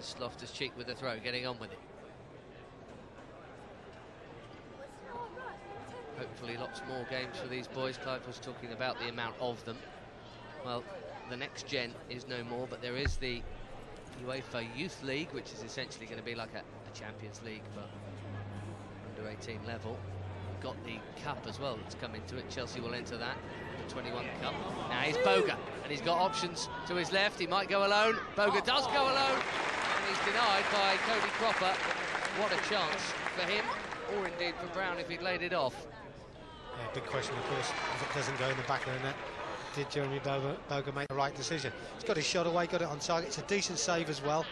Here's Loftus-Cheek with the throw, getting on with it. Hopefully lots more games for these boys. Clive was talking about the amount of them. Well, the next gen is no more, but there is the UEFA Youth League, which is essentially going to be like a Champions League for under 18 level. We've got the Cup as well that's come into it. Chelsea will enter that, the 21 Cup. Now here's Boga, and he's got options to his left. He might go alone. Boga does go alone, and he's denied by Cody Cropper. What a chance for him, or indeed for Brown if he'd laid it off. Yeah, big question, of course, if it doesn't go in the back of the net. Did Jeremie Boga make the right decision? He's got his shot away, got it on target. It's a decent save as well.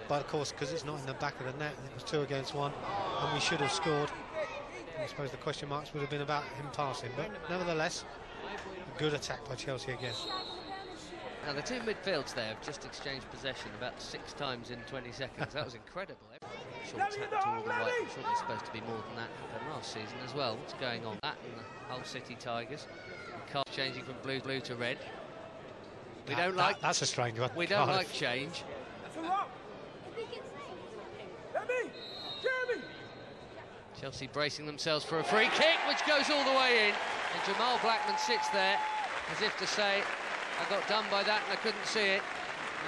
But of course, because it's not in the back of the net, it was 2 against 1, and we should have scored. I suppose the question marks would have been about him passing, but nevertheless, a good attack by Chelsea again. Now the two midfields there have just exchanged possession about 6 times in 20 seconds. That was incredible. Short tap all the way. I'm sure there's supposed to be more than that from last season as well. What's going on? That and the Hull City Tigers. Cards changing from blue to red. That's a strange one. We don't like change. Chelsea bracing themselves for a free kick, which goes all the way in. And Jamal Blackman sits there as if to say, I got done by that and I couldn't see it.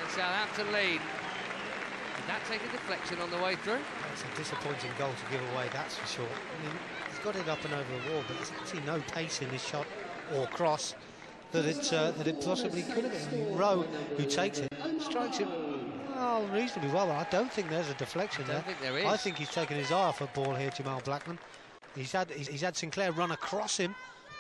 And Southampton lead. Did that take a deflection on the way through? It's a disappointing goal to give away, that's for sure. I mean, he's got it up and over the wall, but there's actually no pace in his shot or cross that it possibly could have been. I mean, Rowe, who takes it, strikes it reasonably well. I don't think there's a deflection there. I don't think there is. I think he's taken his eye off a ball here, Jamal Blackman. He's had Sinclair run across him,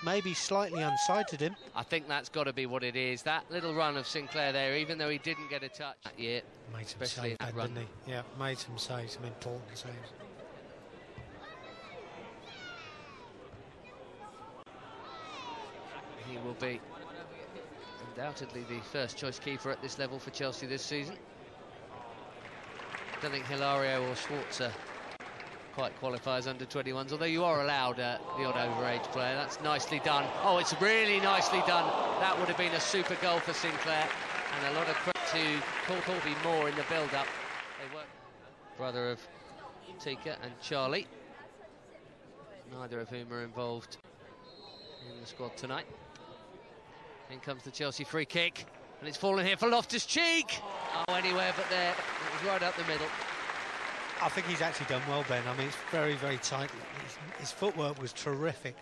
maybe slightly unsighted him. I think that's got to be what it is. That little run of Sinclair there, even though he didn't get a touch that year, made some especially saves, in that run. didn't he? Yeah, made some saves, some important saves. He will be undoubtedly the first choice keeper at this level for Chelsea this season. I don't think Hilario or Schwarzer quite qualifies under 21s, although you are allowed the odd overage player. That's nicely done. Oh, it's really nicely done. That would have been a super goal for Sinclair, and a lot of credit to Corby Moore in the build-up. They were brother of Tika and Charlie, neither of whom are involved in the squad tonight. In comes the Chelsea free kick, and it's fallen here for Loftus-Cheek. Oh, anywhere but there. It was right up the middle. I think he's actually done well, Ben. I mean, it's very, very tight. His footwork was terrific.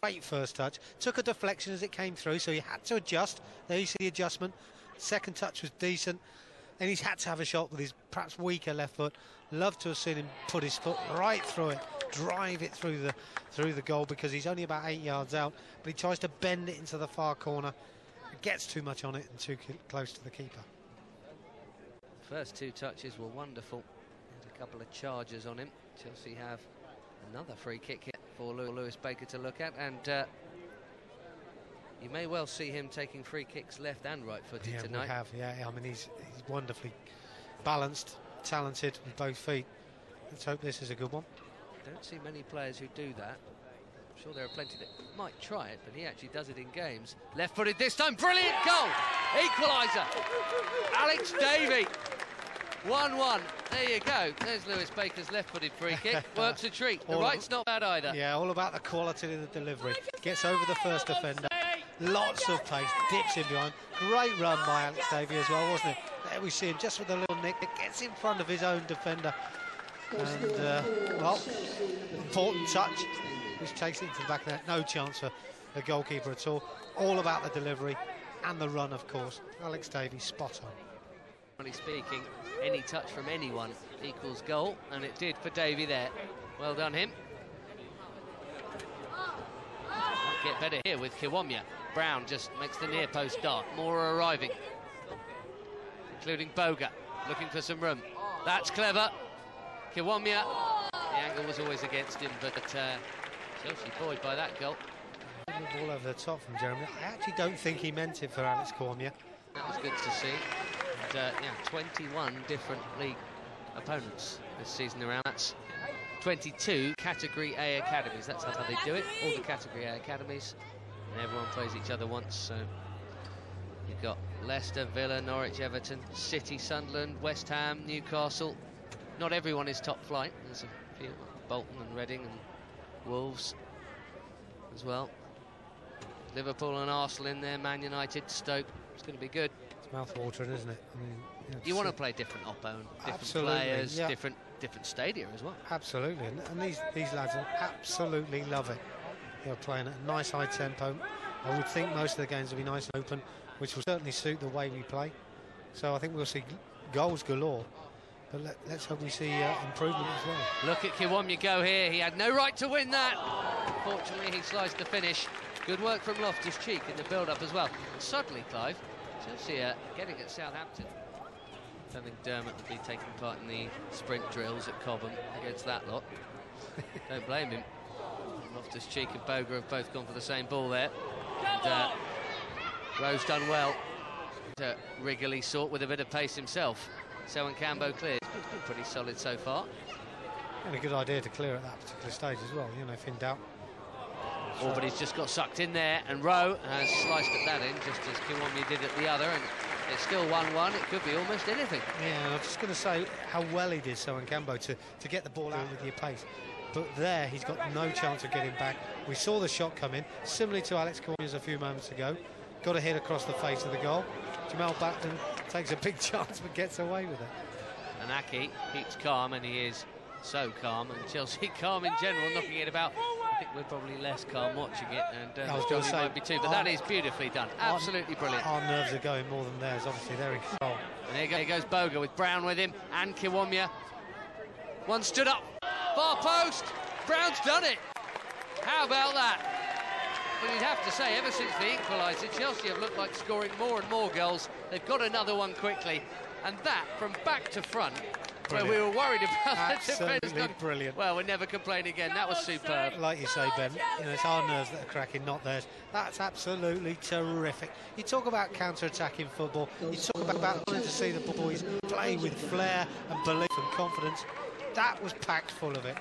Great first touch. Took a deflection as it came through, so he had to adjust. There you see the adjustment. Second touch was decent. And he's had to have a shot with his perhaps weaker left foot. Love to have seen him put his foot right through it, drive it through the goal, because he's only about 8 yards out. But he tries to bend it into the far corner. It gets too much on it and too close to the keeper. First 2 touches were wonderful. A couple of charges on him. Chelsea have another free kick here for Lewis Baker to look at, and you may well see him taking free kicks left and right-footed tonight. Yeah, we have. Yeah, I mean, he's wonderfully balanced, talented with both feet. Let's hope this is a good one. Don't see many players who do that. I'm sure there are plenty that might try it, but he actually does it in games. Left-footed this time. Brilliant goal! Equaliser. Alex Davey. 1-1. There you go. There's Lewis Baker's left-footed free kick. Works a treat. The right's not bad either. Yeah, all about the quality of the delivery. Gets over the first defender. Lots of pace. Dips in behind. Great run by Alex Davey as well, wasn't it? There we see him just with a little nick. It gets in front of his own defender. And, well, important touch. Which takes it into the back of the net. No chance for the goalkeeper at all. All about the delivery and the run, of course. Alex Davey, spot on. Speaking, any touch from anyone equals goal, and it did for Davey there. Well done him. Might get better here with Kiwomya. Brown just makes the near post dart. More are arriving, including Boga, looking for some room. That's clever. Kiwomya. The angle was always against him, but Chelsea buoyed by that goal. The ball over the top from Jeremie. I actually don't think he meant it for Alex Kiwomya. That was good to see. And, 21 different league opponents this season around. That's 22 Category A academies. That's how they do it. All the Category A academies. And everyone plays each other once. So you've got Leicester, Villa, Norwich, Everton, City, Sunderland, West Ham, Newcastle. Not everyone is top flight. There's a few, Bolton and Reading and Wolves as well. Liverpool and Arsenal in there, Man United, Stoke. It's going to be good. It's mouth-watering, isn't it? I mean, you want to play different oppo and different players, yeah. different stadia as well. Absolutely, and these lads will absolutely love it. They're playing at a nice high tempo. I would think most of the games will be nice and open, which will certainly suit the way we play. So I think we'll see goals galore. But let's hope we see improvement as well. Look at Kiwomya go here. He had no right to win that. Fortunately, he sliced the finish. Good work from Loftus-Cheek in the build-up as well. And suddenly, Clive, Chelsea getting at Southampton. I don't think Dermot would be taking part in the sprint drills at Cobham against that lot. Don't blame him. Loftus-Cheek and Boga have both gone for the same ball there. And Rowe's done well to wriggly sort with a bit of pace himself. Ssewankambo clears. It's been pretty solid so far. And a good idea to clear at that particular stage as well, you know, if in doubt. But he's just got sucked in there, and Rowe has sliced at that in, just as Kiwomya did at the other, and it's still 1-1. It could be almost anything. Yeah, I'm just going to say how well he did, Ssewankambo, to get the ball out with your pace. But there, he's got no chance of getting back. We saw the shot come in, similarly to Alex Kiwomya's a few moments ago. Got a hit across the face of the goal. Jamal Blackman takes a big chance but gets away with it. And Aki keeps calm, and he is so calm, and Chelsea calm in general, knocking it about. I think we're probably less calm watching it, and I was going to say, might be too, but that is beautifully done. Absolutely brilliant. Our nerves are going more than theirs. Obviously, they're in control. And here goes Boga with Brown with him, and Kiwomya. One stood up, far post. Brown's done it. How about that? But you'd have to say, ever since the equaliser, Chelsea have looked like scoring more and more goals. They've got another one quickly, and that from back to front. Brilliant. Where we were worried about the defence. Absolutely brilliant. Well, we'll never complain again. That was superb. Like you say, Ben, you know, it's our nerves that are cracking, not theirs. That's absolutely terrific. You talk about counter-attacking football. You talk about wanting to see the boys play with flair and belief and confidence. That was packed full of it.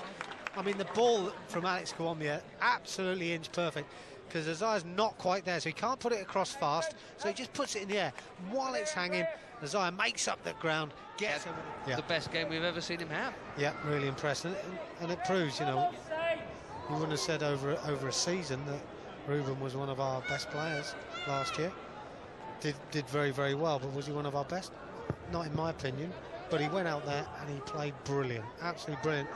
I mean, the ball from Alex Kiwomya, absolutely inch perfect, because Isiah's not quite there, so he can't put it across fast, so he just puts it in the air. While it's hanging, Isiah makes up that ground, gets him. Yeah. The best game we've ever seen him have. Yeah, really impressive, and it proves, you know, you wouldn't have said over a season that Ruben was one of our best players last year. Did very, very well, but was he one of our best? Not in my opinion, but he went out there and he played brilliant, absolutely brilliant.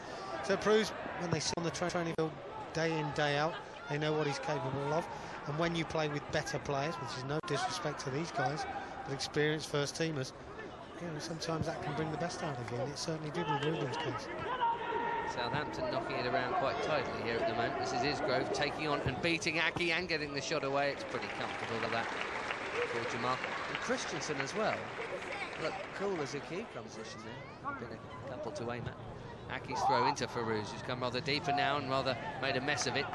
So it proves when they sit on the training field day in, day out, they know what he's capable of. And when you play with better players, which is no disrespect to these guys, but experienced first teamers, you know, sometimes that can bring the best out of you, and it certainly did with Ruben's case. Southampton knocking it around quite tightly here at the moment. This is Isgrove taking on and beating Aki and getting the shot away. It's pretty comfortable with that for Jamal. And Christensen as well. Look, cool as a cucumber position there. Been a couple to aim at. Aki's throw into Feruz, who's come rather deeper now and rather made a mess of it.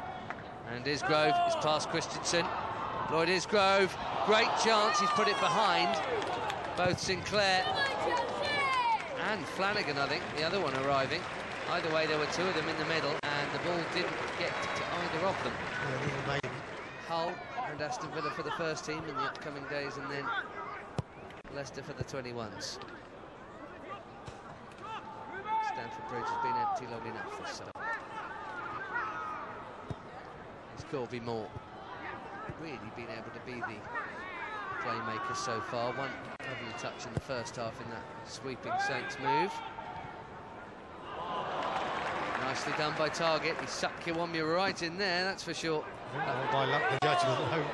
And Isgrove is past Christensen. Lloyd Isgrove, great chance, he's put it behind. Both Sinclair and Flannigan, I think, the other one arriving. Either way, there were two of them in the middle, and the ball didn't get to either of them. Hull and Aston Villa for the first team in the upcoming days, and then Leicester for the 21's. Stamford Bridge has been empty long enough this summer. It's Corby Moore really been able to be the playmaker so far. One lovely touch in the first half in that sweeping Saints move. Nicely done by Targett. He sucked Kiwomya right in there, that's for sure. By luck, the judgment.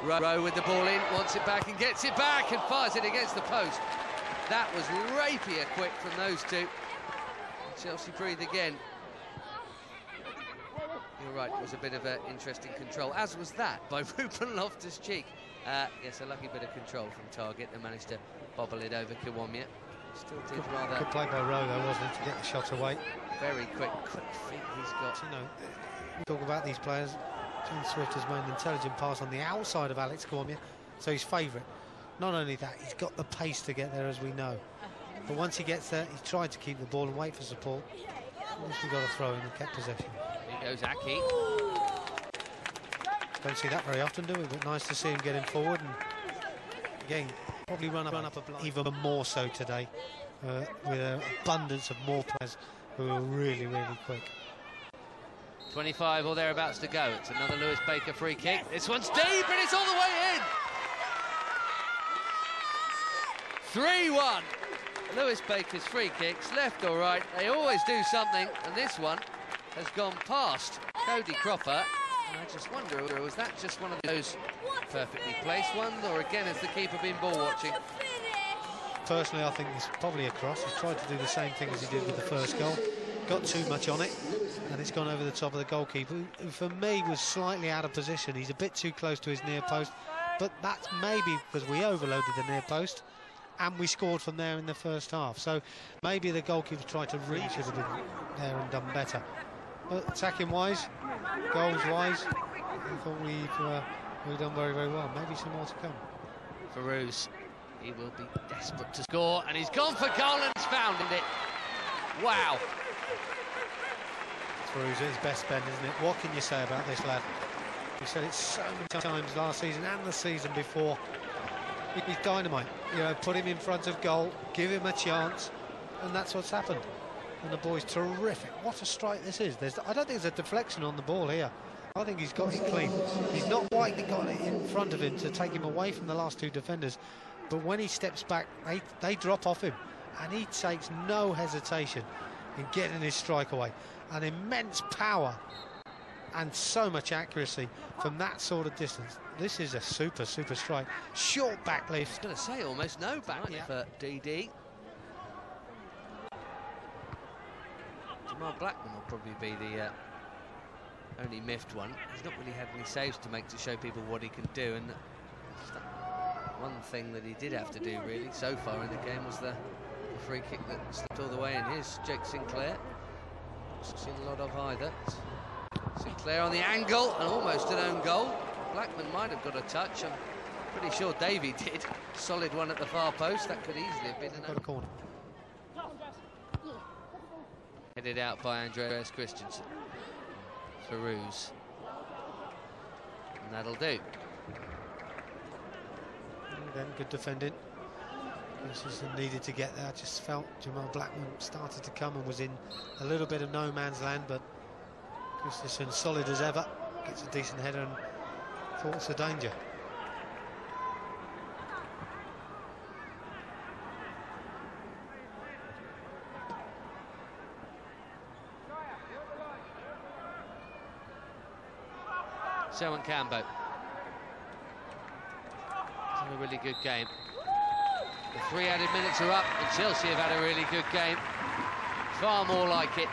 Rowe with the ball in, wants it back and gets it back and fires it against the post. That was rapier quick from those two. Chelsea breathe again. You're right, it was a bit of an interesting control, as was that by Ruben Loftus-Cheek. Yes, a lucky bit of control from Targett and managed to bobble it over Kiwomya. Still did rather... Good play by Rowe, though, wasn't it, to get the shot away. Very quick feet he's got. You know, we talk about these players. John Swift has made an intelligent pass on the outside of Alex Kiwomya, so he's favourite. Not only that, he's got the pace to get there, as we know. But once he gets there, he's tried to keep the ball and wait for support. At least we got a throw in and kept possession. Here goes Aki. Don't see that very often, do we? But nice to see him getting forward and Again, probably run up a block even more so today, with an abundance of more players who are really, really quick. 25 or thereabouts to go. It's another Lewis Baker free kick. This one's deep and it's all the way in. 3-1. Lewis Baker's free kicks, left or right, they always do something, and this one has gone past Cody Cropper. And I just wonder, was that just one of those perfectly placed ones, or again has the keeper been ball watching? Personally, I think it's probably a cross. He's tried to do the same thing as he did with the first goal. Got too much on it, and it's gone over the top of the goalkeeper, who for me was slightly out of position. He's a bit too close to his near post, but that's maybe because we overloaded the near post and we scored from there in the first half. So maybe the goalkeeper tried to reach, should have been there and done better. But attacking-wise, goals-wise, I thought we've done very, very well. Maybe some more to come. Feruz, he will be desperate to score, and he's gone for goal and he's found it. Wow. Feruz at his best, Ben, isn't it? What can you say about this lad? We said it so many times last season and the season before. He's dynamite. You know, put him in front of goal, give him a chance, and that's what's happened. And the boy's terrific. What a strike this is. I don't think there's a deflection on the ball here. I think he's got it clean. He's not quite got it in front of him to take him away from the last two defenders, but when he steps back, they drop off him, and he takes no hesitation in getting his strike away. An immense power and so much accuracy from that sort of distance. This is a super strike. Short back lift. I was going to say almost no back lift for DD. Jamal Blackman will probably be the only miffed one. He's not really had any saves to make to show people what he can do, and one thing that he did have to do really so far in the game was the free kick that slipped all the way in. Here's Jake Sinclair. Not seen a lot of either. Sinclair on the angle and almost an own goal. Blackman might have got a touch. I'm pretty sure Davey did. Solid one at the far post. That could easily have been another corner. Headed out by Andreas Christensen. Feruz. And that'll do. And then good defending. Christensen needed to get there. I just felt Jamal Blackman started to come and was in a little bit of no man's land, but Christensen solid as ever. Gets a decent header and thwarts the danger. Ssewankambo. It's a really good game. The 3 added minutes are up, and Chelsea have had a really good game. Far more like it.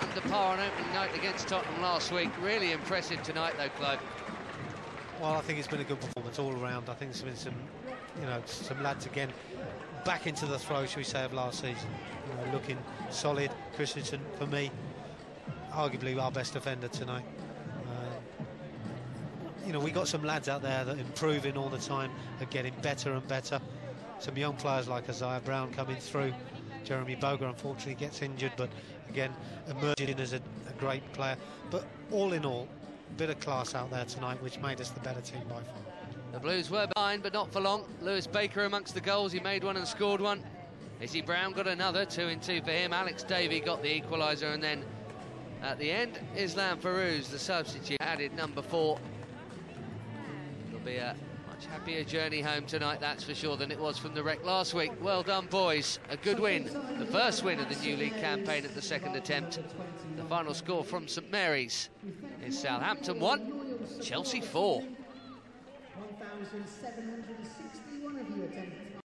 Under par on opening night against Tottenham last week. Really impressive tonight, though, Clive. Well, I think it's been a good performance all around. I think there's been some, some lads again back into the throw, shall we say, of last season. Looking solid. Christensen, for me, arguably our best defender tonight. We got some lads out there that are improving all the time, are getting better and better. Some young players like Isiah Brown coming through. Jeremie Boga unfortunately gets injured, but again emerging as a great player. But all in all, a bit of class out there tonight, which made us the better team by far. The Blues were behind, but not for long. Lewis Baker amongst the goals. He made one and scored one. Isiah Brown got another, 2 in 2 for him. Alex Davey got the equaliser, and then at the end, Islam Feruz, the substitute, added number 4. It'll be a much happier journey home tonight, that's for sure, than it was from the wreck last week. Well done, boys. A good win. The first win of the new league campaign at the second attempt. The final score from St Mary's is Southampton 1, Chelsea 4. 1,761 of you attended.